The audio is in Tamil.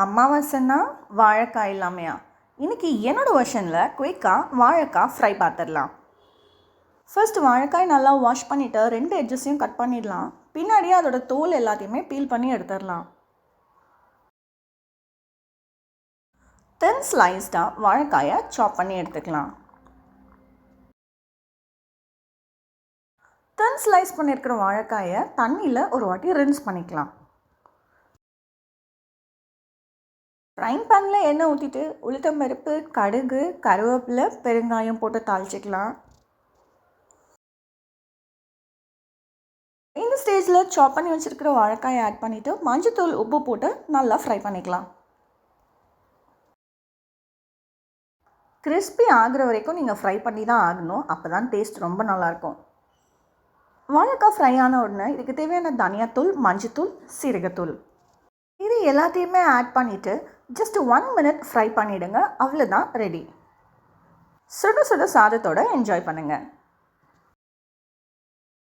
அமாவாசைன்னா வாழைக்காய் இல்லாமையா? இன்றைக்கி என்னோடய வெர்ஷனில் குயிக்காக வாழைக்காய் ஃப்ரை பார்த்துடலாம். ஃபர்ஸ்ட் வாழைக்காய் நல்லா வாஷ் பண்ணிவிட்டு 2 எட்ஜஸையும் கட் பண்ணிடலாம். பின்னாடியே அதோட தோல் எல்லாத்தையுமே பீல் பண்ணி எடுத்துடலாம். தென் ஸ்லைஸ்டாக வாழைக்காயை சாப் பண்ணி எடுத்துக்கலாம். தென் ஸ்லைஸ் பண்ணியிருக்கிற வாழைக்காயை தண்ணியில் ஒரு வாட்டி ரின்ஸ் பண்ணிக்கலாம். ஃப்ரைங் பேனில் எண்ணெய் ஊற்றிட்டு உளுத்தம்பருப்பு, கடுகு, கருவேப்பிலை, பெருங்காயம் போட்டு தாளிச்சிக்கலாம். இந்த ஸ்டேஜில் சாப் பண்ணி வச்சுருக்கிற வாழைக்காயை ஆட் பண்ணிவிட்டு மஞ்சத்தூள், உப்பு போட்டு நல்லா ஃப்ரை பண்ணிக்கலாம். கிறிஸ்பி ஆகிற வரைக்கும் நீங்கள் ஃப்ரை பண்ணி தான் ஆகணும். அப்போ தான் டேஸ்ட் ரொம்ப நல்லாயிருக்கும். வாழைக்காய் ஃப்ரை ஆன உடனே இதுக்கு தேவையான தனியாத்தூள், மஞ்சத்தூள், சீரகத்தூள் இது எல்லாத்தையுமே ஆட் பண்ணிவிட்டு ஜஸ்ட் 1 minute ஃப்ரை பண்ணிவிடுங்க. அவ்வளோதான், ரெடி. சுட சுட சாதத்தோடு என்ஜாய் பண்ணுங்கள்.